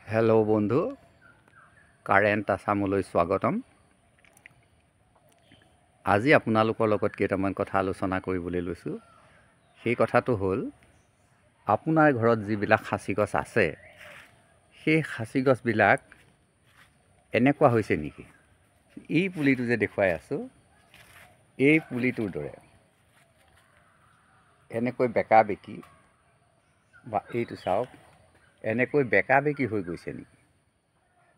Hello' বন্ধু, current আছামলৈ স্বাগতম। আজি আপোনালোকৰ লগত কেইটামান কথা আলোচনা কৰিবলৈ লৈছোঁ। সেই কথাটো হ'ল, আপোনাৰ ঘৰত যিবিলাক সাঁচি গছ আছে, সেই সাঁচি গছবিলাক এনেকুৱা হৈছে নেকি? এই পুলিটো যে দেখুৱাই আছোঁ, এই পুলিটোৰ দৰে এনেকৈ বেকা বেকি, বা এইটো চাওক, এনেকৈ বেকা বেকি হৈ গৈছে নেকি?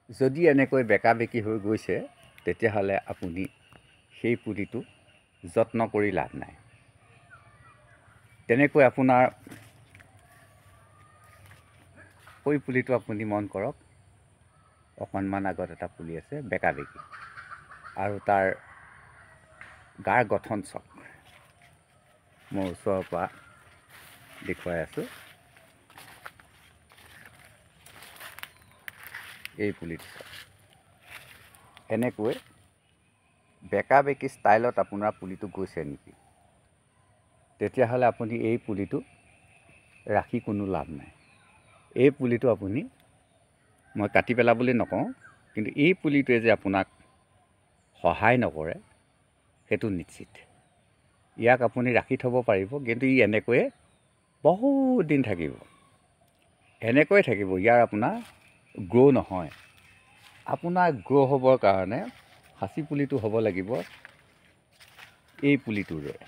যদি এনেকৈ বেকা বেকি হৈ গৈছে, তেতিয়াহ'লে আপুনি সেই পুলিটো যত্ন কৰি লাভ নাই। তেনেকৈ আপোনাৰ সেই পুলিটো আপুনি মন কৰক, অকণমান আগত এটা পুলি আছে বেকা বেকি, আৰু তাৰ গাৰ গঠন চাওক। মই ওচৰৰ পৰা দেখুৱাই আছোঁ। এই পুলিটো চাওক, এনেকৈ বেকা বেকি ষ্টাইলত আপোনাৰ পুলিটো গৈছে নেকি? তেতিয়াহ'লে আপুনি এই পুলিটো ৰাখি কোনো লাভ নাই। এই পুলিটো আপুনি, মই কাটি পেলাবলৈ নকওঁ, কিন্তু এই পুলিটোৱে যে আপোনাক সহায় নকৰে সেইটো নিশ্চিত। ইয়াক আপুনি ৰাখি থ'ব পাৰিব, কিন্তু ই এনেকৈয়ে বহুত দিন থাকিব, এনেকৈয়ে থাকিব। ইয়াৰ আপোনাৰ গ্ৰ' নহয়। আপোনাৰ গ্ৰ' হ'বৰ কাৰণে সাঁচি পুলিটো হ'ব লাগিব এই পুলিটোৰ দৰে।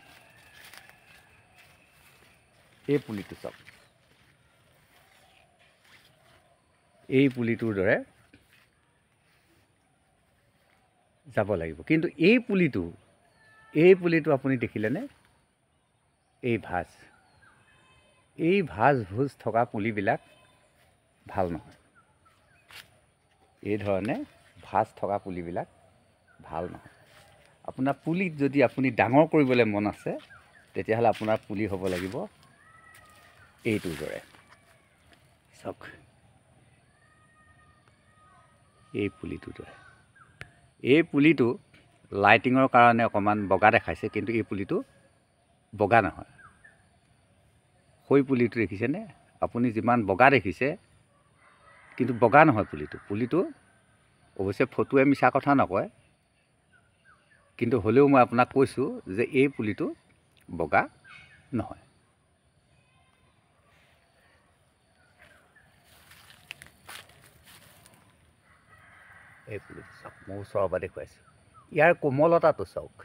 এই পুলিটো চাওক, এই পুলিটোৰ দৰে যাব লাগিব। কিন্তু এই পুলিটো আপুনি দেখিলেনে? এই ভাঁজ ভোজ থকা পুলিবিলাক ভাল নহয়। এই ধৰণে ভাঁজ থকা পুলিবিলাক ভাল নহয়। আপোনাৰ পুলিত যদি আপুনি ডাঙৰ কৰিবলৈ মন আছে, তেতিয়াহ'লে আপোনাৰ পুলি হ'ব লাগিব এইটোৰ দৰে। চাওক, এই পুলিটোৰ দৰে। এই পুলিটো লাইটিঙৰ কাৰণে অকণমান বগা দেখাইছে, কিন্তু এই পুলিটো বগা নহয়। সেই পুলিটো দেখিছেনে? আপুনি যিমান বগা দেখিছে, কিন্তু বগা নহয় পুলিটো। অৱশ্যে ফটোৱে মিছা কথা নকয়, কিন্তু হ'লেও মই আপোনাক কৈছোঁ যে এই পুলিটো বগা নহয়। এই পুলিটো চাওক, মই ওচৰৰ পৰা দেখুৱাইছোঁ। ইয়াৰ কোমলতাটো চাওক।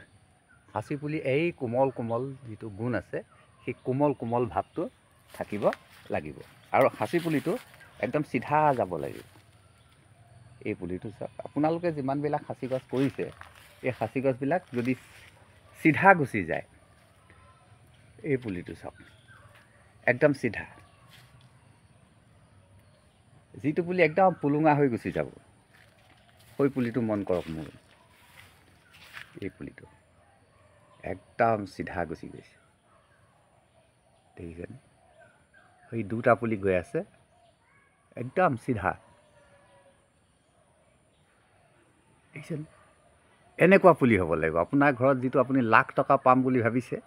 সাঁচি পুলি এই কোমল কোমল যিটো গুণ আছে, সেই কোমল কোমল ভাৱটো থাকিব লাগিব। আৰু সাঁচি পুলিটো একদম চিধা যাব লাগিব। এই পুলিটো চাওক, আপোনালোকে যিমানবিলাক সাঁচি গছ কৰিছে, এই সাঁচি গছবিলাক যদি চিধা গুচি যায়, এই পুলিটো চাওক একদম চিধা। যিটো পুলি একদম পুলুঙা হৈ গুচি যাব, সেই পুলিটো মন কৰক মোৰ। এই পুলিটো একদম চিধা গুচি গৈছে, দেখিছেনে? সেই দুটা পুলি গৈ আছে একদম চিধা, দেখিছেনে? এনেকুৱা পুলি হ'ব লাগিব। আপোনাৰ ঘৰত যিটো আপুনি লাখ টকা পাম বুলি ভাবিছে,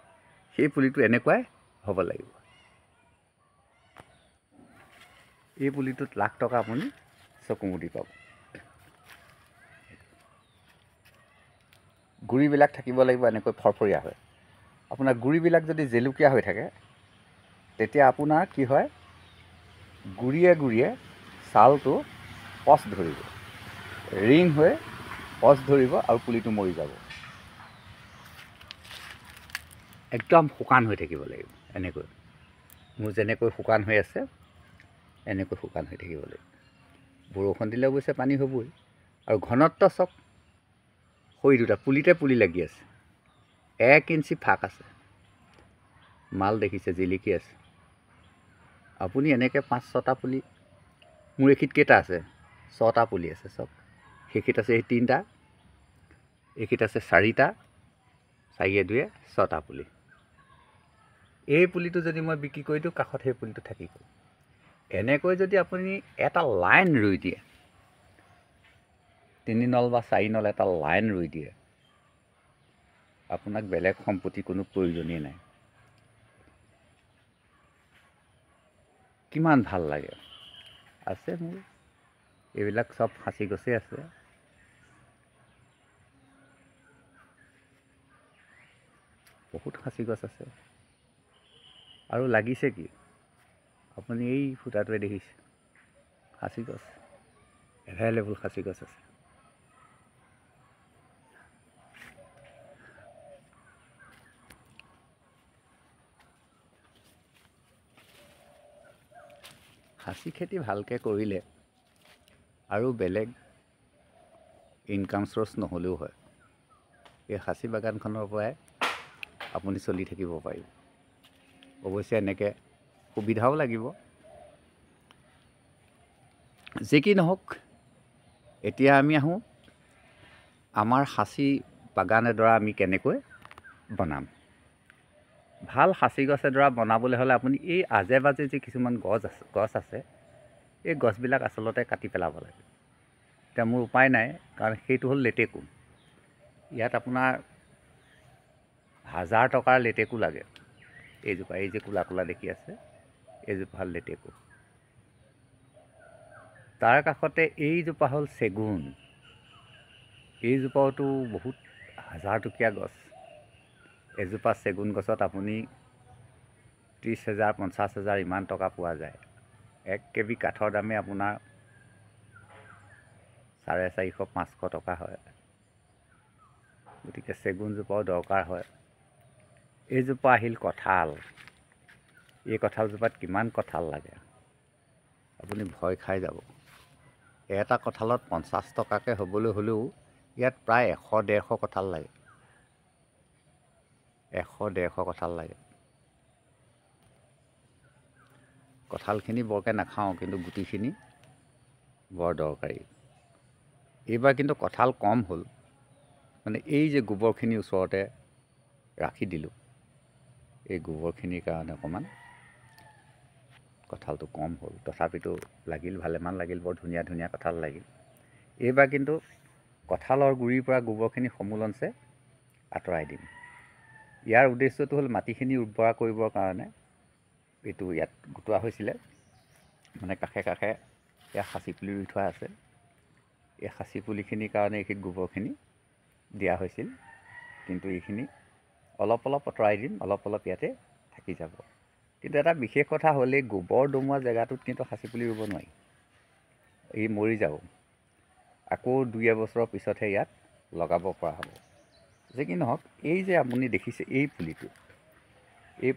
সেই পুলিটো এনেকুৱাই হ'ব লাগিব। এই পুলিটোত লাখ টকা আপুনি চকুমুদি পাব। গুৰিবিলাক থাকিব লাগিব এনেকৈ ফৰফৰীয়া হৈ। আপোনাৰ গুৰিবিলাক যদি জেলুকীয়া হৈ থাকে, তেতিয়া আপোনাৰ কি হয়, গুৰিয়ে গুৰিয়ে ছালটো পচ ধৰিব, ৰিং হৈ পচ ধৰিব, আৰু পুলিটো মৰি যাব। একদম শুকান হৈ থাকিব লাগিব। এনেকৈ মোৰ যেনেকৈ শুকান হৈ আছে, এনেকৈ শুকান হৈ থাকিব লাগিব। বৰষুণ দিলে অৱশ্যে পানী হ'বই। আৰু ঘনত্ব চাওক, সৰি দুটা পুলিতে পুলি লাগি আছে, 1 ইঞ্চি ফাক আছে। মাল দেখিছে, জিলিকি আছে। আপুনি এনেকৈ 5-6টা পুলি, মোৰ এইখিত কেইটা আছে? 6টা পুলি আছে চাওক। সেইখিত আছে এই 3টা, এইখিত আছে 4টা, 4 2 6টা পুলি। এই পুলিটো যদি মই বিক্ৰী কৰি দিওঁ, কাষত সেই পুলিটো থাকিব। এনেকৈ যদি আপুনি এটা লাইন ৰুই দিয়ে, 3 নল বা 4 নল এটা লাইন ৰুই দিয়ে, আপোনাক বেলেগ সম্পত্তি কোনো প্ৰয়োজনেই নাই। কিমান ভাল লাগে। আছে মোৰ এইবিলাক চব খাচী গছেই আছে। বহুত খাচী গছ আছে। আৰু লাগিছে কি আপুনি এই ফুটাটোৱে দেখিছে, খাচী গছ, এভেইলেবল খাচী গছ আছে। খাচী খেতি ভালকৈ কৰিলে আৰু বেলেগ ইনকাম চ'ৰ্চ নহ'লেও হয়। এই খাচী বাগানখনৰ পৰাই আপুনি চলি থাকিব পাৰিব। অৱশ্যে এনেকৈ সুবিধাও লাগিব। যি কি নহওক, এতিয়া আমি আহোঁ আমাৰ খাচী বাগান এডৰা আমি কেনেকৈ বনাম। ভাল খাচী গছ এডৰা বনাবলৈ হ'লে আপুনি এই আজে বাজে যি কিছুমান গছ আছে এই গছবিলাক আচলতে কাটি পেলাব লাগে। এতিয়া মোৰ উপায় নাই, কাৰণ সেইটো হ'ল লেটেকু। ইয়াত আপোনাৰ 1000 টকাৰ লেটেকু লাগে। এইজোপা, এই যে ক'লা ক'লা দেখি আছে, এইজোপা হ'ল লেটেকু। তাৰ কাষতে এইজোপা হ'ল চেগুন। এইজোপাওতো বহুত 1000 টকীয়া গছ। এজোপা চেগুন গছত আপুনি 30,000 50,000 ইমান টকা পোৱা যায়। 1 কেবি কাঠৰ দামে আপোনাৰ 450-500 টকা হয়। গতিকে চেগুনজোপাও দৰকাৰ হয়। এইজোপা আহিল কঁঠাল। এই কঁঠালজোপাত কিমান কঁঠাল লাগে আপুনি ভয় খাই যাব। এটা কঁঠালত 50 টকাকৈ হ'বলৈ হ'লেও ইয়াত প্ৰায় 100-150 কঁঠাল লাগে। 100-150 কঁঠাল লাগে। কঁঠালখিনি বৰকৈ নাখাওঁ, কিন্তু গুটিখিনি বৰ দৰকাৰী। এইবাৰ কিন্তু কঁঠাল কম হ'ল, মানে এই যে গোবৰখিনি ওচৰতে ৰাখি দিলোঁ, এই গোবৰখিনিৰ কাৰণে অকণমান কঁঠালটো কম হ'ল। তথাপিতো লাগিল, ভালেমান লাগিল, বৰ ধুনীয়া ধুনীয়া কঁঠাল লাগিল। এইবাৰ কিন্তু কঁঠালৰ গুৰিৰ পৰা গোবৰখিনি সমূলনছে আঁতৰাই দিম। ইয়াৰ উদ্দেশ্যটো হ'ল মাটিখিনি উৰ্বৰা কৰিবৰ কাৰণে এইটো ইয়াত গোটোৱা হৈছিলে। মানে কাষে কাষে ইয়াত খাচী পুলি ৰুই থোৱা আছে। এই খাচী পুলিখিনিৰ কাৰণে এইখিনিত গোবৰখিনি দিয়া হৈছিল, কিন্তু এইখিনি অলপ অলপ আঁতৰাই দিম, অলপ অলপ ইয়াতে থাকি যাব। কিন্তু এটা বিশেষ কথা হ'ল, এই গোবৰ দমোৱা জেগাটোত কিন্তু খাচী পুলি ৰুব নোৱাৰি, ই মৰি যাব। আকৌ 2 এবছৰৰ পিছতহে ইয়াত লগাব পৰা হ'ব। যে কি নহওক, এই যে আপুনি দেখিছে এই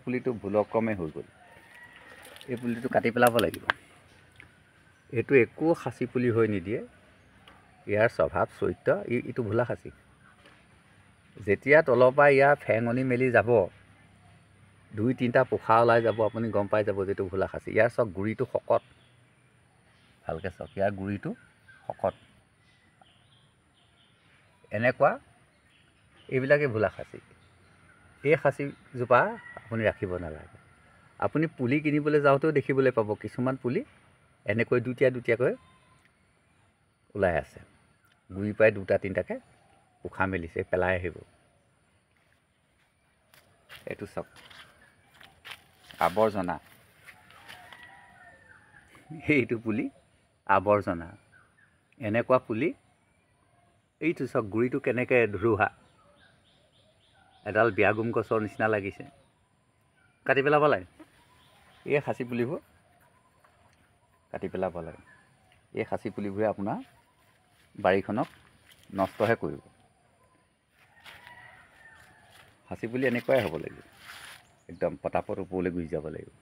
পুলিটো ভুলক্ৰমে হৈ গ'ল। এই পুলিটো কাটি পেলাব লাগিব। এইটো একো খাচী পুলি হৈ নিদিয়ে। ইয়াৰ স্বভাৱ চৰিত্ৰ, এইটো ভোলা খাচী। যেতিয়া তলৰ পৰা ইয়াৰ ফেঙনি মেলি যাব, 2-3টা পোখা ওলাই যাব, আপুনি গম পাই যাব যে এইটো ভোলা খাচী। ইয়াৰ চব গুৰিটো শকত, ভালকৈ চাওক, ইয়াৰ গুৰিটো শকত। এনেকুৱা এইবিলাকেই ভোলা খাচী। এই খাচীজোপা আপুনি ৰাখিব নালাগে। আপুনি পুলি কিনিবলৈ যাওঁতেও দেখিবলৈ পাব কিছুমান পুলি এনেকৈ দুটীয়া দুটীয়াকৈ ওলাই আছে। গুৰিৰ পৰাই 2-3টাকৈ পোখা মেলিছে, পেলাই আহিব। এইটো চাওক, আৱৰ্জনা। এইটো পুলি আৱৰ্জনা। এনেকুৱা পুলি, এইটো চাওক গুৰিটো কেনেকৈ ধুৰুহা, এডাল বিয়াগোম গছৰ নিচিনা লাগিছে। কাটি পেলাব লাগে। এই খাচী পুলিবোৰ কাটি পেলাব লাগে। এই খাচী পুলিবোৰে আপোনাৰ বাৰীখনক নষ্টহে কৰিব। খাচী পুলি এনেকুৱাই হ'ব লাগিব, একদম পটাপট ওপৰলৈ গুচি যাব লাগিব।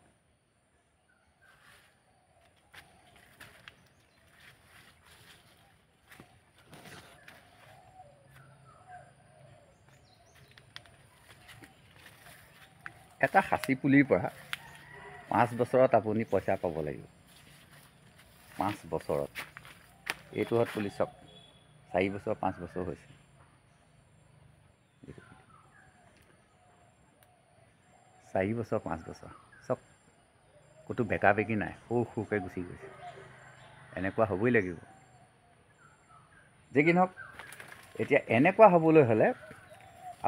এটা খাচী পুলিৰ পৰা 5 বছৰত আপুনি পইচা পাব লাগিব। 5 বছৰত। এইটো হ'ল পুলি চাওক, 4 বছৰ 5 বছৰ হৈছে। 4 বছৰ 5 বছৰ চাওক, ক'তো বেকা বেকি নাই, সৰুকৈ গুচি গৈছে। এনেকুৱা হ'বই লাগিব। যি কি নহওক, এতিয়া এনেকুৱা হ'বলৈ হ'লে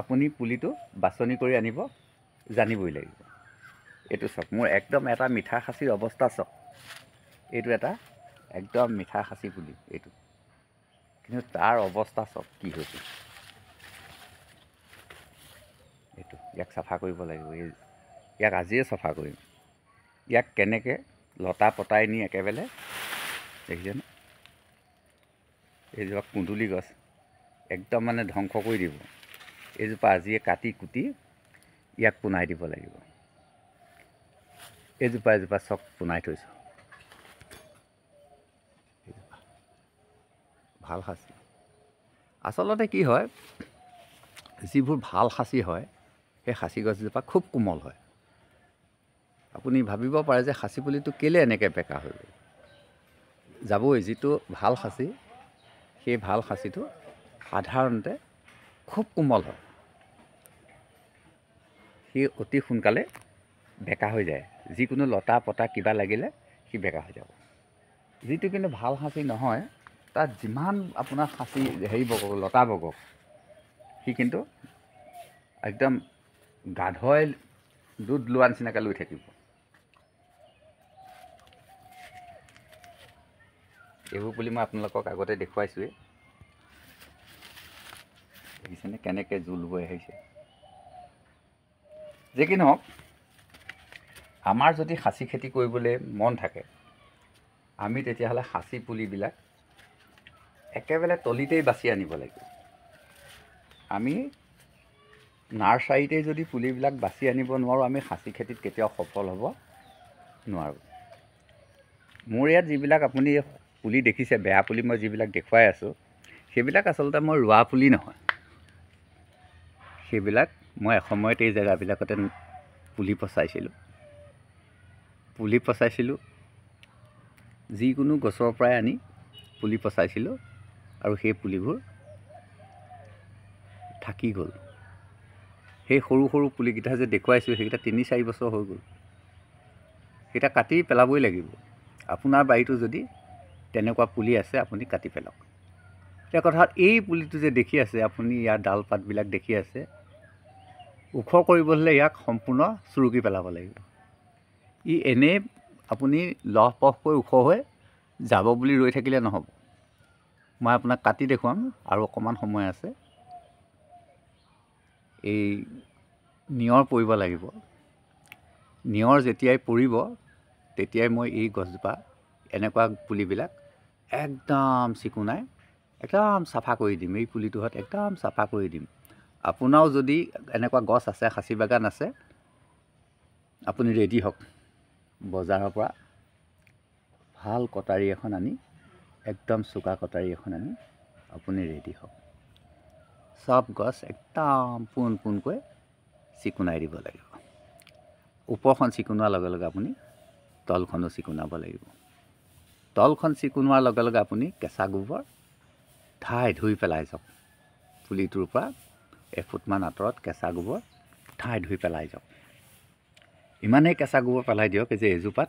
আপুনি পুলিটো বাছনি কৰি আনিব জানিবই লাগিব। এইটো চাওক, মোৰ একদম এটা মিঠা খাচীৰ অৱস্থা চাওক। এইটো এটা একদম মিঠা খাচী পুলি এইটো, কিন্তু তাৰ অৱস্থা চব কি হৈছে। এইটো ইয়াক চাফা কৰিব লাগিব, ইয়াক আজিয়ে চাফা কৰিম। ইয়াক কেনেকৈ লতা পতাই নি একেবাৰে দেখিছেনে, এইজোপা কুন্দুলি গছ একদম মানে ধ্বংস কৰি দিব। এইজোপা আজিয়ে কাটি কুটি ইয়াক পোনাই দিব লাগিব। এজোপা চব পোনাই থৈছোঁ। ভাল খাচী আচলতে কি হয়, যিবোৰ ভাল খাচী হয় সেই খাচী গছজোপা খুব কোমল হয়। আপুনি ভাবিব পাৰে যে খাচী পুলিটো কেলৈ এনেকৈ বেকা হৈ গ'ল। যাবই, যিটো ভাল খাচী সেই ভাল খাচীটো সাধাৰণতে খুব কোমল হয়, সি অতি সোনকালে বেকা হৈ যায়। যিকোনো লতা পতা কিবা লাগিলে সি বেকা হৈ যাব। যিটো কিন্তু ভাল খাচী নহয়, তাত যিমান আপোনাৰ খাচী বগক লতা বগক, সি কিন্তু একদম গাধই দুধ লোৱা নিচিনাকৈ লৈ থাকিব। এইবোৰ পুলি মই আপোনালোকক আগতে দেখুৱাইছোঁৱেই, দেখিছেনে কেনেকৈ জোল বৈ আহিছে। যে কি নহওক, আমাৰ যদি খাচী খেতি কৰিবলৈ মন থাকে, আমি তেতিয়াহ'লে খাচী পুলিবিলাক একেবাৰে তলিতেই বাছি আনিব লাগিব। আমি নাৰ্চাৰীতেই যদি পুলিবিলাক বাছি আনিব নোৱাৰোঁ, আমি খাচী খেতিত কেতিয়াও সফল হ'ব নোৱাৰোঁ। মোৰ ইয়াত যিবিলাক আপুনি পুলি দেখিছে, বেয়া পুলি মই যিবিলাক দেখুৱাই আছোঁ, সেইবিলাক আচলতে মই ৰোৱা পুলি নহয়। সেইবিলাক মই এসময়ত এই জেগাবিলাকতে পুলি পচাইছিলোঁ। যিকোনো গছৰ পৰাই আনি পুলি পচাইছিলোঁ, আৰু সেই পুলিবোৰ থাকি গ'ল। সেই সৰু সৰু পুলিকেইটা যে দেখুৱাইছোঁ, সেইকেইটা 3-4 বছৰ হৈ গ'ল। সেইকেইটা কাটি পেলাবই লাগিব। আপোনাৰ বাৰীতো যদি তেনেকুৱা পুলি আছে, আপুনি কাটি পেলাওক। এতিয়া কথা, এই পুলিটো যে দেখি আছে আপুনি, ইয়াৰ ডাল পাতবিলাক দেখি আছে, ওখ কৰিব হ'লে ইয়াক সম্পূৰ্ণ চুৰুকি পেলাব লাগিব। ই এনেই আপুনি লহপহকৈ ওখ হৈ যাব বুলি ৰৈ থাকিলে নহ'ব। মই আপোনাক কাটি দেখুৱাম, আৰু অকণমান সময় আছে। এই নিয়ৰ পৰিব লাগিব। নিয়ৰ যেতিয়াই পৰিব, তেতিয়াই মই এই গছজোপা এনেকুৱা পুলিবিলাক একদম চিকুণাই একদম চাফা কৰি দিম। এই পুলিটোহঁত একদম চাফা কৰি দিম। আপোনাৰো যদি এনেকুৱা গছ আছে, খাচী বাগান আছে, আপুনি ৰেডি হওক। বজাৰৰ পৰা ভাল কটাৰী এখন আনি, একদম চোকা কটাৰী এখন আনি আপুনি ৰেডি হওক। চব গছ একদম পোন পোনকৈ চিকুণাই দিব লাগিব। ওপৰখন চিকুণোৱাৰ লগে লগে আপুনি তলখনো চিকুণাব লাগিব। তলখন চিকুণোৱাৰ লগে লগে আপুনি কেঁচা গোবৰ ঠাই ধুই পেলাই যাওক। পুলিটোৰ পৰা এফুটমান আঁতৰত কেঁচা গোবৰ ঠাই ধুই পেলাই যাওক। ইমানেই কেঁচা গোবৰ পেলাই দিয়ক যে এজোপাত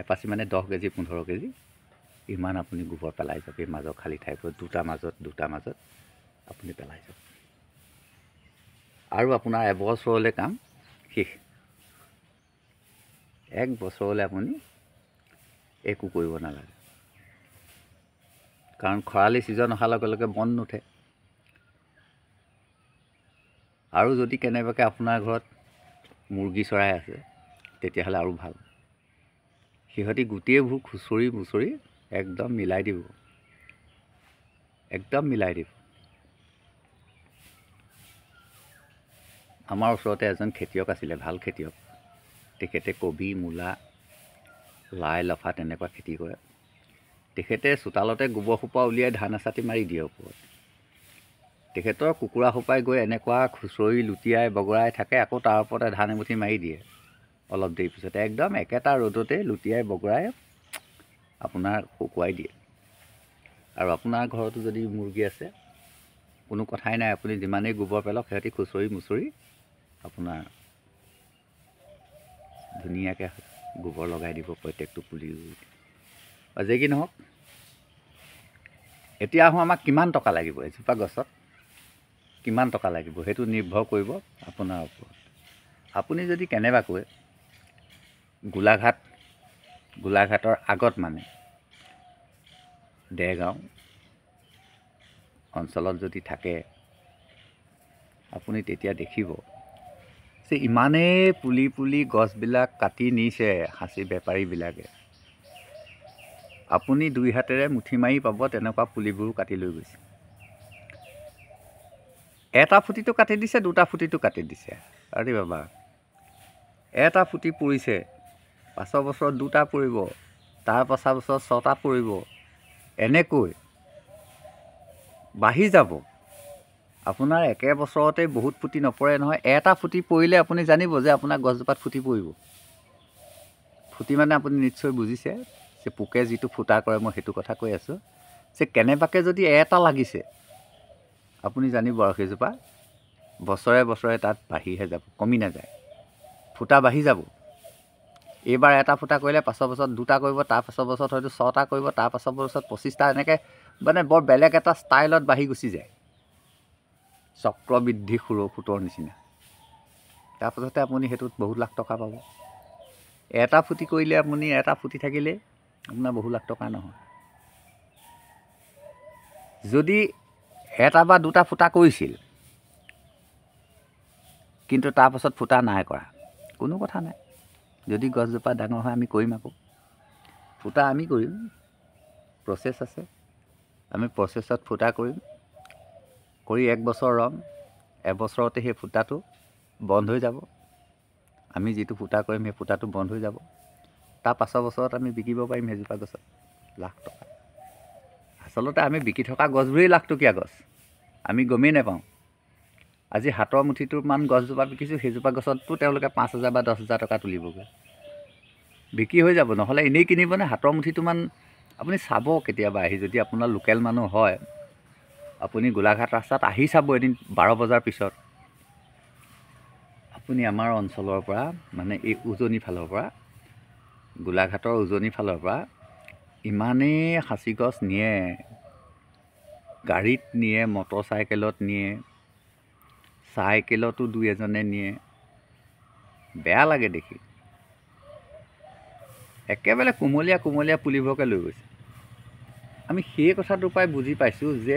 এপাচি মানে 10 কেজি 15 কেজি ইমান আপুনি গোবৰ পেলাই যাওক। এই মাজৰ খালী ঠাইবোৰ দুটা মাজত আপুনি পেলাই যাওক। আৰু আপোনাৰ এবছৰলৈ কাম শেষ। 1 বছৰলৈ আপুনি একো কৰিব নালাগে, কাৰণ খৰালি ছিজন অহাৰ লগে লগে বন নুঠে। আৰু যদি কেনেবাকৈ আপোনাৰ ঘৰত মুৰ্গী চৰাই আছে, তেতিয়াহ'লে আৰু ভাল। সিহঁতি গোটেইবোৰ খুচৰি মুচৰি একদম মিলাই দিব। আমাৰ ওচৰতে এজন খেতিয়ক আছিলে, ভাল খেতিয়ক। তেখেতে কবি, মূলা, লাই, লফা তেনেকুৱা খেতি কৰে। তেখেতে চোতালতে গোবৰ সোপা উলিয়াই ধান এচাতি মাৰি দিয়ে ওপৰত। তেখেতৰ কুকুৰা সোপাই গৈ এনেকুৱা খুচৰি লুটিয়াই বগৰাই থাকে, আকৌ তাৰ ওপৰতে ধান এমুঠি মাৰি দিয়ে। অলপ দেৰি পিছতে একদম একেটা ৰ'দতে লুটিয়াই বগৰাই আপোনাৰ শুকুৱাই দিয়ে। আৰু আপোনাৰ ঘৰতো যদি মুৰ্গী আছে, কোনো কথাই নাই, আপুনি যিমানেই গোবৰ পেলাওক, সিহঁতি খুচৰি মুচৰি আপোনাৰ ধুনীয়াকৈ গোবৰ লগাই দিব প্ৰত্যেকটো পুলি। যে কি নহওক, এতিয়া আহোঁ, আমাক কিমান টকা লাগিব, এজোপা গছত কিমান টকা লাগিব, সেইটো নিৰ্ভৰ কৰিব আপোনাৰ ওপৰত। আপুনি যদি কেনেবাকৈ গোলাঘাটৰ আগত মানে দেৰগাঁও অঞ্চলত যদি থাকে আপুনি তেতিয়া দেখিব যে ইমানেই পুলি গছবিলাক কাটি নিছে সাঁচি বেপাৰীবিলাকে। আপুনি দুই হাতেৰে মুঠি মাৰি পাব তেনেকুৱা পুলিবোৰ কাটি লৈ গৈছে। এটা ফুটিটো কাটি দিছে, দুটা ফুটিটো কাটি দিছে। আৰে বাবা, এটা ফুটি পৰিছে, পাছৰ বছৰত দুটা পৰিব, তাৰ পাছৰ বছৰত ছটা পৰিব, এনেকৈ বাঢ়ি যাব। আপোনাৰ একে বছৰতে বহুত ফুটি নপৰে নহয়। এটা ফুটি পৰিলে আপুনি জানিব যে আপোনাৰ গছজোপাত ফুটি পৰিব। ফুটি মানে আপুনি নিশ্চয় বুজিছে যে পোকে যিটো ফুটা কৰে, মই সেইটো কথা কৈ আছোঁ যে কেনেবাকৈ যদি এটা লাগিছে আপুনি জানিব আৰু সেইজোপা বছৰে বছৰে তাত বাঢ়িহে যাব, কমি নাযায়, ফুটা বাঢ়ি যাব। এইবাৰ এটা ফুটা কৰিলে পাছৰ বছৰত দুটা কৰিব, তাৰ পাছৰ বছৰত হয়তো ছটা কৰিব, তাৰ পাছৰ বছৰত 25টা, এনেকৈ মানে বৰ বেলেগ এটা ষ্টাইলত বাঢ়ি গুচি যায়, চক্ৰবৃদ্ধি সুতৰ নিচিনা। তাৰপাছতে আপুনি সেইটোত বহুত লাখ টকা পাব। এটা ফুটি কৰিলে আপুনি এটা ফুটি থাকিলে আপোনাৰ বহু লাখ টকা নহয়। যদি এটা বা দুটা ফুটা কৰিছিল কিন্তু তাৰপাছত ফুটা নাই কৰা, কোনো কথা নাই। যদি গছজোপা ডাঙৰ হয় আমি কৰিম আকৌ ফুটা, আমি কৰিম, প্ৰচেছ আছে। আমি প্ৰচেছত ফুটা কৰিম, কৰি 1 বছৰ ৰম, এবছৰতে সেই ফুটাটো বন্ধ হৈ যাব। আমি যিটো ফুটা কৰিম সেই ফুটাটো বন্ধ হৈ যাব। তাৰ পাছৰ বছৰত আমি বিকিব পাৰিম সেইজোপা গছত লাখ টকা। আচলতে আমি বিকি থকা গছবোৰেই লাখটকীয়া গছ, আমি গমেই নাপাওঁ। আজি হাতৰ মুঠিটোৰ মান গছজোপা বিকিছোঁ, সেইজোপা গছততো তেওঁলোকে 5,000 বা 10,000 টকা তুলিবগৈ, বিক্ৰী হৈ যাব। নহ'লে এনেই কিনিবনে? হাতৰ মুঠিটোমান আপুনি চাব কেতিয়াবা আহি, যদি আপোনাৰ লোকেল মানুহ হয়, আপুনি গোলাঘাট ৰাস্তাত আহি চাব এদিন 12 বজাৰ পিছত। আপুনি আমাৰ অঞ্চলৰ পৰা মানে এই উজনি ফালৰ পৰা, গোলাঘাটৰ উজনি ফালৰ পৰা ইমানেই সাঁচি গছ নিয়ে, গাড়ীত নিয়ে, মটৰ চাইকেলত নিয়ে, চাইকেলতো দুই এজনে নিয়ে, বেয়া লাগে দেখি। একেবাৰে কোমলীয়া পুলিবোৰকে লৈ গৈছে। আমি সেই কথাটোৰ পৰাই বুজি পাইছোঁ যে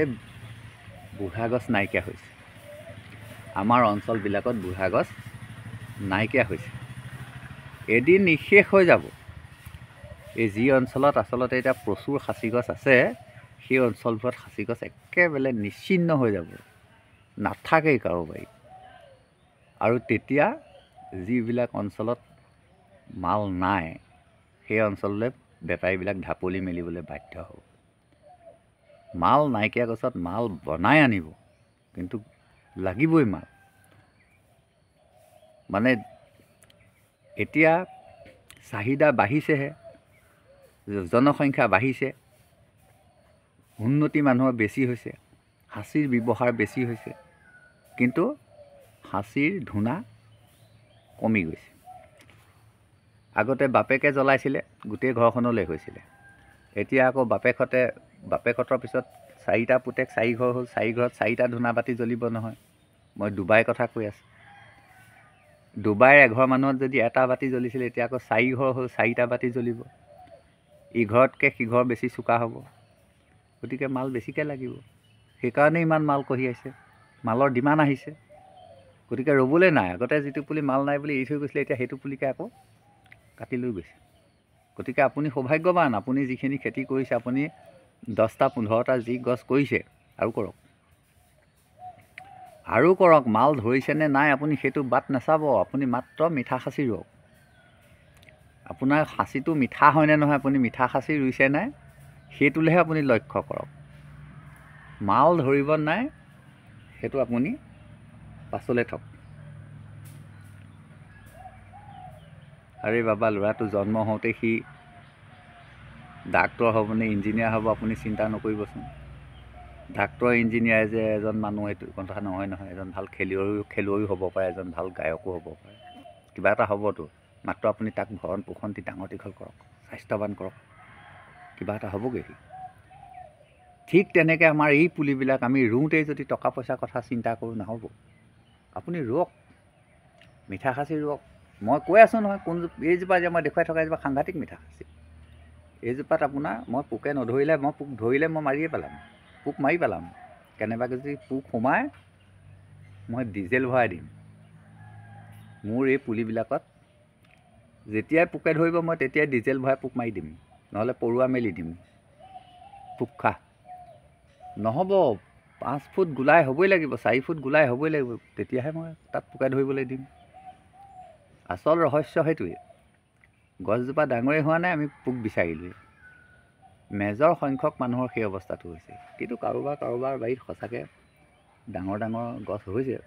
বুঢ়া গছ নাইকিয়া হৈছে। আমাৰ অঞ্চলবিলাকত বুঢ়া গছ নাইকিয়া হৈছে, এদিন নিঃশেষ হৈ যাব। এই যি অঞ্চলত আচলতে এতিয়া প্ৰচুৰ সাঁচি গছ আছে, সেই অঞ্চলবোৰত সাঁচি গছ একেবাৰে নিশ্চিহ্ন হৈ যাব, নাথাকেই কাৰো বাৰীত। আৰু তেতিয়া যিবিলাক অঞ্চলত মাল নাই, সেই অঞ্চললৈ বেপাৰীবিলাক ঢাপলি মেলিবলৈ বাধ্য হ'ব। মাল নাইকিয়া গছত মাল বনাই আনিব, কিন্তু লাগিবই মাল। মানে এতিয়া চাহিদা বাঢ়িছেহে, জনসংখ্যা বাঢ়িছে, উন্নতি মানুহৰ বেছি হৈছে, সাঁচিৰ ব্যৱহাৰ বেছি হৈছে, কিন্তু সাঁচিৰ ধূনা কমি গৈছে। আগতে বাপেকে জ্বলাইছিলে, গোটেই ঘৰখনলৈ হৈছিলে। এতিয়া আকৌ বাপেকহঁতৰ পিছত 4টা পুতেক, 4 ঘৰ হ'ল, 4 ঘৰত 4টা ধূনা বাতি জ্বলিব নহয়। মই ডুবাইৰ কথা কৈ আছোঁ। ডুবাইৰ এঘৰ মানুহত যদি এটা বাতি জ্বলিছিলে, এতিয়া আকৌ 4 ঘৰ হ'ল, 4টা বাতি জ্বলিব। ইঘৰতকৈ সিঘৰ বেছি চোকা হ'ব, গতিকে মাল বেছিকৈ লাগিব। সেইকাৰণে ইমান মাল কঢ়িয়াইছে, মালৰ ডিমাণ্ড আহিছে। গতিকে ৰ'বলৈ নাই। আগতে যিটো পুলি মাল নাই বুলি এৰি থৈ গৈছিলে, এতিয়া সেইটো পুলিকে আকৌ কাটি লৈ গৈছে। গতিকে আপুনি সৌভাগ্যৱান, আপুনি যিখিনি খেতি কৰিছে, আপুনি 10টা 15টা যি গছ কৰিছে, আৰু কৰক, আৰু কৰক। মাল ধৰিছেনে নাই আপুনি সেইটো বাট নাচাব, আপুনি মাত্ৰ মিঠা সাঁচি ৰুৱক। আপোনাৰ সাঁচিটো মিঠা হয়নে নহয়, আপুনি মিঠা সাঁচি ৰুইছে নাই, সেইটোলৈহে আপুনি লক্ষ্য কৰক। মাল ধৰিব নাই সেইটো আপুনি পাছলৈ থওক। আৰে বাবা, ল'ৰাটো জন্ম হওঁতে সি ডাক্তৰ হ'বনে ইঞ্জিনিয়াৰ হ'ব আপুনি চিন্তা নকৰিবচোন। ডাক্তৰ ইঞ্জিনিয়াৰ যে এজন মানুহ এইটো কথা নহয় নহয়। এজন ভাল খেলুৱৈও হ'ব পাৰে, এজন ভাল গায়কো হ'ব পাৰে, কিবা এটা হ'বতো। মাত্ৰ আপুনি তাক ভৰণ পোষণ দি ডাঙৰ দীঘল কৰক, স্বাস্থ্যৱান কৰক, কিবা এটা হ'বগৈ সি। ঠিক তেনেকৈ আমাৰ এই পুলিবিলাক আমি ৰুওঁতেই যদি টকা পইচাৰ কথা চিন্তা কৰোঁ, নহ'ব। আপুনি ৰুৱক, মিঠা সাঁচি ৰুৱক, মই কৈ আছোঁ নহয় কোন এইজোপা যে মই দেখুৱাই থকা এজোপা সাংঘাতিক মিঠা খাচী। এইজোপাত আপোনাৰ মই পোকে নধৰিলে মই পোক ধৰিলে মই মাৰিয়ে পেলাম, পোক মাৰি পেলাম। কেনেবাকৈ যদি পোক সোমাই মই ডিজেল ভৰাই দিম। মোৰ এই পুলিবিলাকত যেতিয়াই পোকে ধৰিব মই তেতিয়াই ডিজেল ভৰাই পোক মাৰি দিম, নহ'লে পৰুৱা মেলি দিম। পোক খা নহ'ব, 5 ফুট গোলাই হ'বই লাগিব, 4 ফুট গোলাই হ'বই লাগিব, তেতিয়াহে মই তাত পোকে ধৰিবলৈ দিম। আচল ৰহস্য সেইটোৱে। গছজোপা ডাঙৰেই হোৱা নাই, আমি পোক বিচাৰিলোৱে। মেজৰ সংখ্যক মানুহৰ সেই অৱস্থাটো হৈছে। কিন্তু কাৰোবাৰ বাৰীত সঁচাকৈ ডাঙৰ ডাঙৰ গছ হৈছে,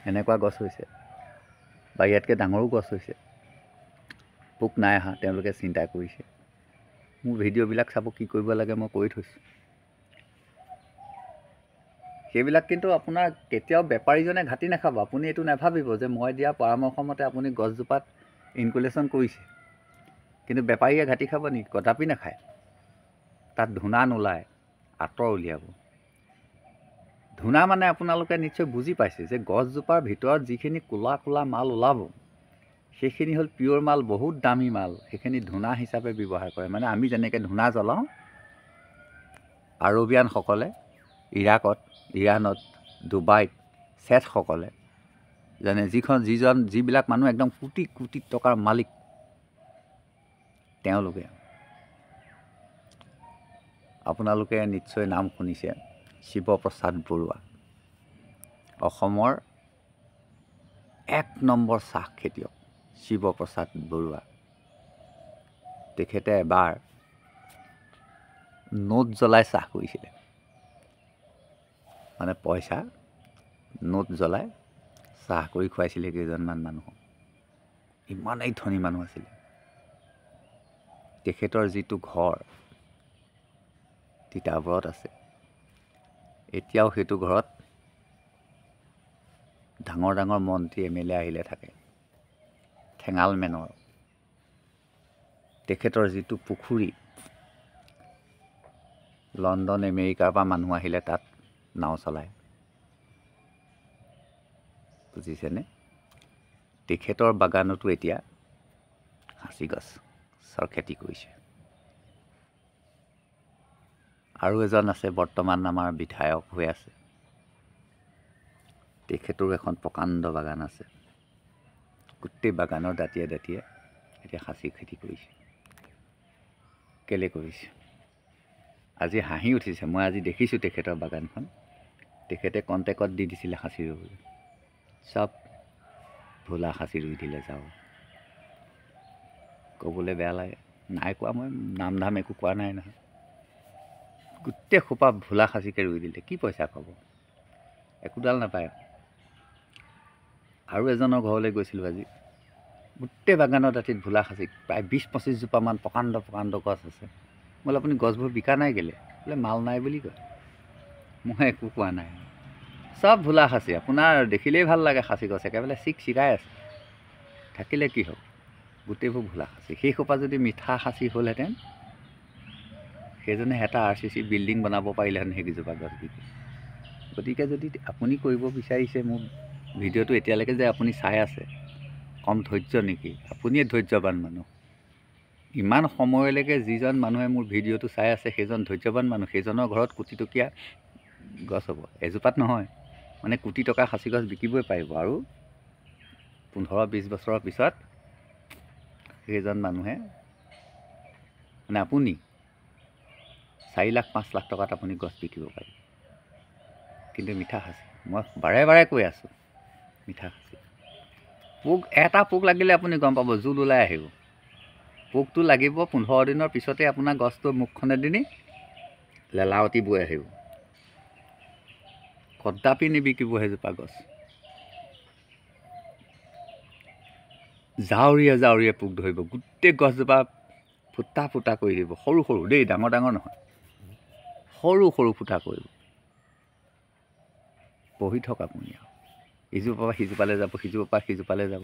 এনেকুৱা গছ হৈছে বা ইয়াতকৈ ডাঙৰো গছ হৈছে, পোক নাই অহা, তেওঁলোকে চিন্তা কৰিছে। মোৰ ভিডিঅ'বিলাক চাব, কি কৰিব লাগে মই কৈ থৈছোঁ। সেইবিলাক কিন্তু আপোনাৰ কেতিয়াও বেপাৰীজনে ঘাটি নাখাব। আপুনি এইটো নাভাবিব যে মই দিয়া পৰামৰ্শ মতে আপুনি গছজোপাত ইনকুলেশ্যন কৰিছে, কিন্তু বেপাৰীয়ে ঘাটি খাব নেকি? কদাপি নাখায়। তাত ধূনা নোলায়, আঁতৰ উলিয়াব। ধূনা মানে আপোনালোকে নিশ্চয় বুজি পাইছে যে গছজোপাৰ ভিতৰত যিখিনি ক'লা ক'লা মাল ওলাব সেইখিনি হ'ল পিয়'ৰ মাল, বহুত দামী মাল। সেইখিনি ধূনা হিচাপে ব্যৱহাৰ কৰে। মানে আমি যেনেকৈ ধূনা জ্বলাওঁ, আৰবিয়ানসকলে ইৰাকত, ইৰাণত, ডুবাইত, শেঠসকলে যেনে যিবিলাক মানুহ একদম কোটি কোটি টকাৰ মালিক, তেওঁলোকে, আপোনালোকে নিশ্চয় নাম শুনিছে শিৱপ্ৰসাদ বৰুৱা, অসমৰ 1 নম্বৰ চাহ খেতিয়ক শিৱপ্ৰসাদ বৰুৱা। তেখেতে এবাৰ নোট জ্বলাই চাহ কৰিছিলে, মানে পইচা নোট জ্বলাই চাহ কৰি খুৱাইছিলে কেইজনমান মানুহক। ইমানেই ধনী মানুহ আছিলে। তেখেতৰ যিটো ঘৰ তিতাবৰত আছে, এতিয়াও সেইটো ঘৰত ডাঙৰ ডাঙৰ মন্ত্ৰী MLA আহিলে থাকে। ঠেঙাল মেনৰ তেখেতৰ যিটো পুখুৰী, লণ্ডন আমেৰিকাৰ পৰা মানুহ আহিলে তাত নাও চলায়, বুজিছেনে? তেখেতৰ বাগানতো এতিয়া সাঁচি গছৰ খেতি কৰিছে। আৰু এজন আছে বৰ্তমান আমাৰ বিধায়ক হৈ আছে, তেখেতৰো এখন প্ৰকাণ্ড বাগান আছে। গোটেই বাগানৰ দাঁতিয়ে দাঁতিয়ে এতিয়া সাঁচি খেতি কৰিছে। কেলৈ কৰিছে? আজি হাঁহি উঠিছে। মই আজি দেখিছোঁ তেখেতৰ বাগানখন। তেখেতে কণ্টেক্টত দি দিছিলে সাঁচি ৰুবলৈ, চব ভোলা সাঁচি ৰুই দিলে। যাওঁ ক'বলৈ বেয়া লাগে, নাই কোৱা, মই নাম ধাম একো কোৱা নাই নহয়। গোটেই সোপা ভোলা সাঁচিকে ৰুই দিলে। কি পইচা পাব? একোডাল নাপায়। আৰু এজনৰ ঘৰলৈ গৈছিলোঁ আজি, গোটেই বাগানৰ দাঁতিত ভোলা সাঁচি, প্ৰায় 20-25 জোপামান প্ৰকাণ্ড প্ৰকাণ্ড গছ আছে। বোলে আপুনি গছবোৰ বিকা নাই কেলৈ? বোলে মাল নাই বুলি কয়। মই একো কোৱা নাই, চব ভোলা সাঁচি। আপোনাৰ দেখিলেই ভাল লাগে সাঁচি গছ, একেবাৰে চিৰাই আছে। থাকিলে কি হ'ব? গোটেইবোৰ ভোলা সাঁচি। সেই সোপা যদি মিঠা সাঁচি হ'লহেঁতেন, সেইজনে এটা RCC বিল্ডিং বনাব পাৰিলেহেঁতেন সেইকেইজোপা গছ বিকি। গতিকে যদি আপুনি কৰিব বিচাৰিছে, মোৰ ভিডিঅ'টো এতিয়ালৈকে যে আপুনি চাই আছে, কম ধৈৰ্য নেকি? আপুনিয়ে ধৈৰ্যৱান মানুহ। ইমান সময়লৈকে যিজন মানুহে মোৰ ভিডিঅ'টো চাই আছে সেইজন ধৈৰ্যৱান মানুহ। সেইজনৰ ঘৰত কোটিটকীয়া গছ হ'ব, এজোপাত নহয়, মানে কোটি টকা সাঁচি গছ বিকিবই পাৰিব। আৰু 15-20 বছৰৰ পিছত সেইজন মানুহে, মানে আপুনি 4 লাখ 5 লাখ টকাত আপুনি গছ বিকিব পাৰিব। কিন্তু মিঠা সাঁচি, মই বাৰে বাৰে কৈ আছোঁ, মিঠা সাঁচি। পোক, এটা পোক লাগিলে আপুনি গম পাব, জোল ওলাই আহিব। পোকটো লাগিব 15 দিনৰ পিছতে আপোনাৰ গছটো মুখখনেদি লেলাৱতি বৈ আহিব। কদাপি নিবিকিব সেইজোপা গছ। জাউৰীয়ে জাউৰীয়ে পোক ধৰিব, গোটেই গছজোপা ফুটা ফুটা কৰি দিব। সৰু সৰু দেই, ডাঙৰ ডাঙৰ নহয়, সৰু সৰু ফুটা কৰিব। বহি থওক আপুনি আৰু, ইজোপাৰ পৰা সিজোপালৈ যাব, সিজোপাৰ পৰা সিজোপালৈ যাব।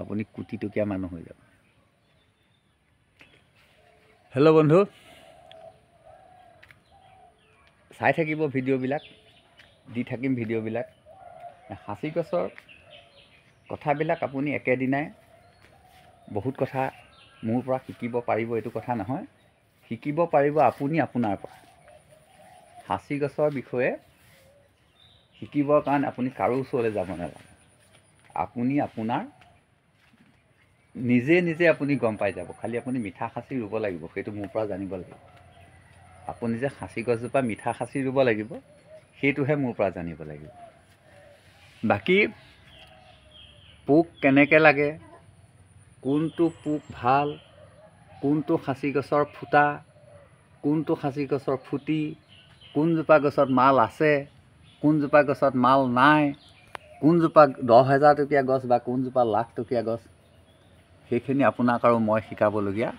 আপুনি কোটিটকীয়া মানুহ হৈ যাব। হেল্ল' বন্ধু, চাই থাকিব ভিডিঅ'বিলাক, দি থাকিম ভিডিঅ'বিলাক। সাঁচি গছৰ কথাবিলাক আপুনি একেদিনাই বহুত কথা মোৰ পৰা শিকিব পাৰিব এইটো কথা নহয়। শিকিব পাৰিব আপুনি আপোনাৰ পৰা। সাঁচি গছৰ বিষয়ে শিকিবৰ কাৰণে আপুনি কাৰো ওচৰলৈ যাব নালাগে। আপুনি আপোনাৰ নিজে নিজে আপুনি গম পাই যাব। খালি আপুনি মিঠা সাঁচি ৰুব লাগিব, সেইটো মোৰ পৰা জানিব লাগিব। আপুনি যে সাঁচি গছজোপা মিঠা সাঁচি ৰুব লাগিব সেইটোহে মোৰ পৰা জানিব লাগিব। বাকী পোক কেনেকৈ লাগে, কোনটো পোক ভাল, কোনটো সাঁচি গছৰ ফুটা, কোনটো সাঁচি গছৰ ফুটি, কোনজোপা গছত মাল আছে, কোনজোপা গছত মাল নাই, কোনজোপা 10,000 টকীয়া গছ বা কোনজোপা লাখ টকীয়া গছ, সেইখিনি আপোনাক আৰু মই শিকাবলগীয়া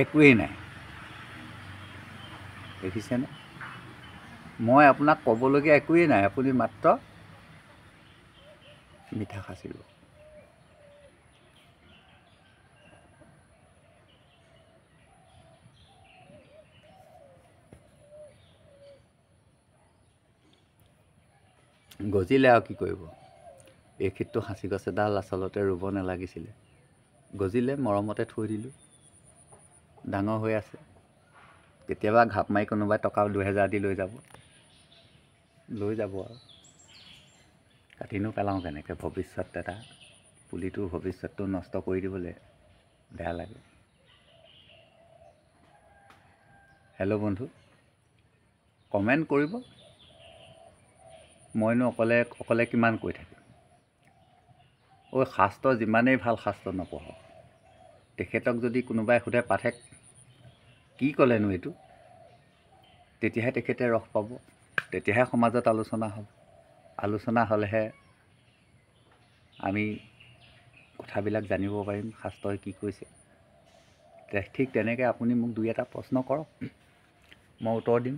একোৱেই নাই। দেখিছেনে? মই আপোনাক ক'বলগীয়া একোৱেই নাই। আপুনি মাত্ৰ মিঠা সাঁচি ৰুব। গজিলে আৰু কি কৰিব? এই ক্ষেত্ৰত সাঁচি গছ এডাল আচলতে ৰুব নালাগিছিলে। গজিলে মৰমতে থৈ দিলোঁ, ডাঙৰ হৈ আছে। কেতিয়াবা ঘাপ মাৰি কোনোবাই টকা 2,000 দি লৈ যাব আৰু কাটিনো পেলাওঁ কেনেকৈ? ভৱিষ্যত এটা পুলিটোৰ ভৱিষ্যতটো নষ্ট কৰি দিবলৈ বেয়া লাগে। হেল্ল' বন্ধু, কমেণ্ট কৰিব। মইনো অকলে কিমান কৈ থাকিম। শাস্ত্ৰ যিমানেই ভাল শাস্ত্ৰ নপঢ়ক, তেখেতক যদি কোনোবাই সোধে পাঠক কি ক'লেনো এইটো, তেতিয়াহে তেখেতে ৰস পাব, তেতিয়াহে সমাজত আলোচনা হ'ব। আলোচনা হ'লেহে আমি কথাবিলাক জানিব পাৰিম শাস্ত্ৰই কি কৈছে। ঠিক তেনেকৈ আপুনি মোক 2-এটা প্ৰশ্ন কৰক, মই উত্তৰ দিম।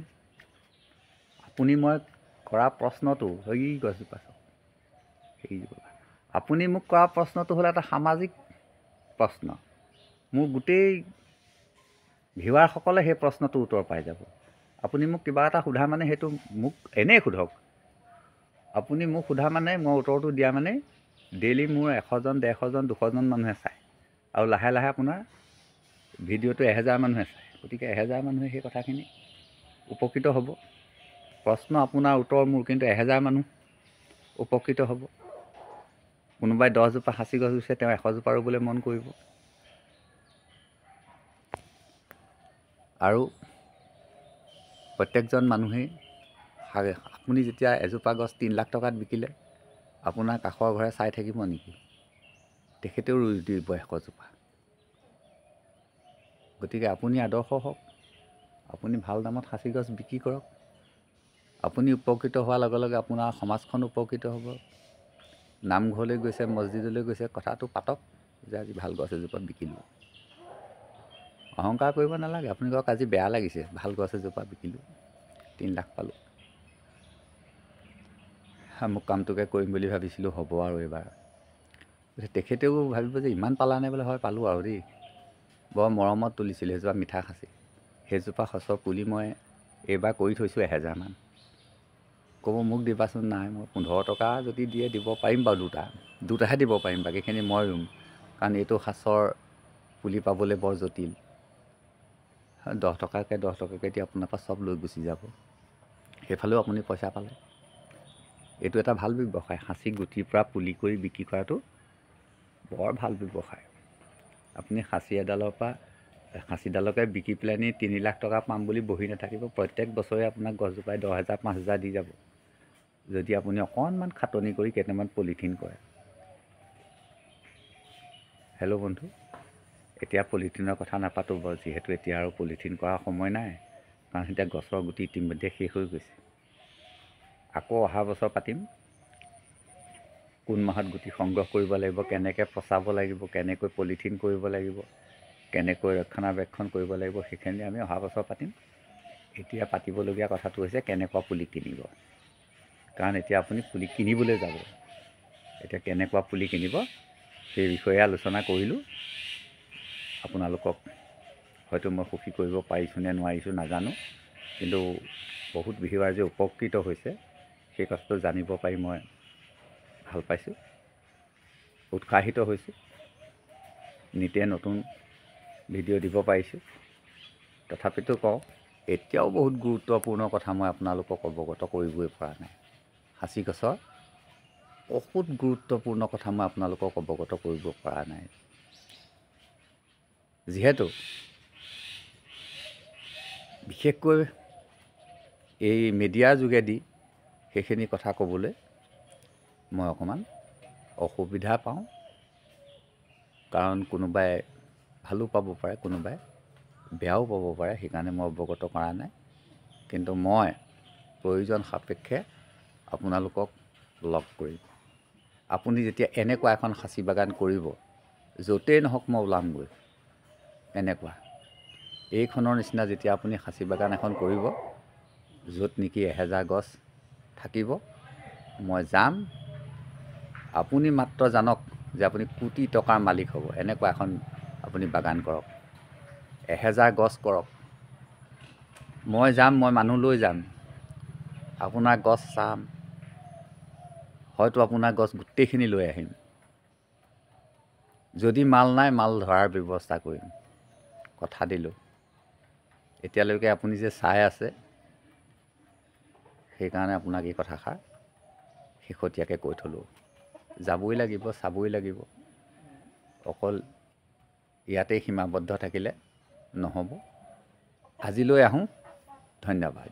আপুনি মই কৰা প্ৰশ্নটো সেই গছজোপা সেইজোপা, আপুনি মোক কৰা প্ৰশ্নটো হ'ল এটা সামাজিক প্ৰশ্ন। মোৰ গোটেই ভিউৱাৰসকলে সেই প্ৰশ্নটোৰ উত্তৰ পাই যাব। আপুনি মোক কিবা এটা সোধা মানে সেইটো মোক এনেই সোধক। আপুনি মোক সোধা মানে মই উত্তৰটো দিয়া মানে ডেইলি মোৰ 100জন, 150জন, 200জন মানুহে চায় আৰু লাহে লাহে আপোনাৰ ভিডিঅ'টো 1000 মানুহে চায়। গতিকে 1000 মানুহে সেই কথাখিনি উপকৃত হ'ব। প্ৰশ্ন আপোনাৰ, উত্তৰ মোৰ, কিন্তু 1000 মানুহ উপকৃত হ'ব। কোনোবাই 10জোপা সাঁচি গছ ৰুইছে, তেওঁ 100জোপা ৰুবলৈ মন কৰিব। আৰু প্ৰত্যেকজন মানুহেই আপুনি যেতিয়া এজোপা গছ 3 লাখ টকাত বিকিলে, আপোনাৰ কাষৰ ঘৰে চাই থাকিব নেকি? তেখেতেও ৰুই দিব 100জোপা। গতিকে আপুনি আদৰ্শ হওক, আপুনি ভাল দামত সাঁচি গছ বিক্ৰী কৰক। আপুনি উপকৃত হোৱাৰ লগে লগে আপোনাৰ সমাজখন উপকৃত হ'ব। নামঘৰলৈ গৈছে, মছজিদলৈ গৈছে, কথাটো পাতক যে আজি ভাল গছ এজোপা বিকিলোঁ। অহংকাৰ কৰিব নালাগে। আপুনি কওক আজি বেয়া লাগিছে, ভাল গছ এজোপা বিকিলোঁ, 3 লাখ পালোঁ, মোক কামটোকে কৰিম বুলি ভাবিছিলোঁ, হ'ব আৰু এইবাৰ। তেখেতেও ভাবিব যে ইমান পালানে বোলে, হয় পালোঁ আৰু দেই, বৰ মৰমত তুলিছিলোঁ সেইজোপা মিঠা সাঁচি। সেইজোপা সঁচৰ পুলি মই এইবাৰ কৰি থৈছোঁ 1000 মান। ক'ব মোক দিবাচোন। নাই, মই 15 টকা যদি দিয়ে দিব পাৰিম বাৰু, দুটাহে দিব পাৰিম, বাকীখিনি মই ৰুম, কাৰণ এইটো সাঁচৰ পুলি পাবলৈ বৰ জটিল। 10 টকাকৈ দি আপোনাৰ পৰা চব লৈ গুচি যাব। সেইফালেও আপুনি পইচা পালে। এইটো এটা ভাল ব্যৱসায়। সাঁচি গুটিৰ পৰা পুলি কৰি বিক্ৰী কৰাটো বৰ ভাল ব্যৱসায়। আপুনি সাঁচিডালকে বিকি পেলাইনি 3 লাখ টকা পাম বুলি বহি নাথাকিব। প্ৰত্যেক বছৰে আপোনাক গছজোপাই 10,000, 5,000 দি যাব, যদি আপুনি অকণমান খাটনি কৰি কেইটামান পলিথিন কৰে। হেল্ল' বন্ধু, এতিয়া পলিথিনৰ কথা নাপাতোঁ বাৰু, যিহেতু এতিয়া আৰু পলিথিন কৰাৰ সময় নাই, কাৰণ এতিয়া গছৰ গুটি ইতিমধ্যে শেষ হৈ গৈছে। আকৌ অহা বছৰ পাতিম। কোন মাহত গুটি সংগ্ৰহ কৰিব লাগিব, কেনেকৈ পচাব লাগিব, কেনেকৈ পলিথিন কৰিব লাগিব, কেনেকৈ ৰক্ষণাবেক্ষণ কৰিব লাগিব, সেইখিনি আমি অহা বছৰ পাতিম। এতিয়া পাতিবলগীয়া কথাটো হৈছে কেনেকুৱা পুলি কিনিব, কাৰণ এতিয়া আপুনি পুলি কিনিবলৈ যাব। এতিয়া কেনেকুৱা পুলি কিনিব সেই বিষয়ে আলোচনা কৰিলোঁ। আপোনালোকক হয়তো মই সুখী কৰিব পাৰিছোঁ নে নোৱাৰিছোঁ নাজানো, কিন্তু বহুত ভিউৱাৰ যে উপকৃত হৈছে সেই কথাটো জানিব পাৰি মই ভাল পাইছোঁ। উৎসাহিত হৈছোঁ, নিতে নতুন ভিডিঅ' দিব পাৰিছোঁ। তথাপিতো কওঁ, এতিয়াও বহুত গুৰুত্বপূৰ্ণ কথা মই আপোনালোকক অৱগত কৰিবই পৰা নাই। সাঁচি গছৰ বহুত গুৰুত্বপূৰ্ণ কথা মই আপোনালোকক অৱগত কৰিব পৰা নাই। যিহেতু বিশেষকৈ এই মিডিয়াৰ যোগেদি সেইখিনি কথা ক'বলৈ মই অকণমান অসুবিধা পাওঁ, কাৰণ কোনোবাই ভালো পাব পাৰে, কোনোবাই বেয়াও পাব পাৰে, সেইকাৰণে মই অৱগত কৰা নাই। কিন্তু মই প্ৰয়োজন সাপেক্ষে আপোনালোকক লগ কৰিম। আপুনি যেতিয়া এনেকুৱা এখন সাঁচি বাগান কৰিব, য'তেই নহওক মই ওলামগৈ, এনেকুৱা এইখনৰ নিচিনা যেতিয়া আপুনি সাঁচি বাগান এখন কৰিব, য'ত নেকি 1000 গছ থাকিব, মই যাম। আপুনি মাত্ৰ জানক যে আপুনি কোটি টকাৰ মালিক হ'ব। এনেকুৱা এখন আপুনি বাগান কৰক, 1000 গছ কৰক। মই যাম, মই মানুহ লৈ যাম, আপোনাৰ গছ চাম, হয়তো আপোনাৰ গছ গোটেইখিনি লৈ আহিম। যদি মাল নাই, মাল ধৰাৰ ব্যৱস্থা কৰিম, কথা দিলোঁ। এতিয়ালৈকে আপুনি যে চাই আছে, সেইকাৰণে আপোনাক এই কথাষাৰ শেহতীয়াকৈ কৈ থলোঁ। যাবই লাগিব, চাবই লাগিব, অকল ইয়াতেই সীমাবদ্ধ থাকিলে নহ'ব। আজিলৈ আহোঁ, ধন্যবাদ।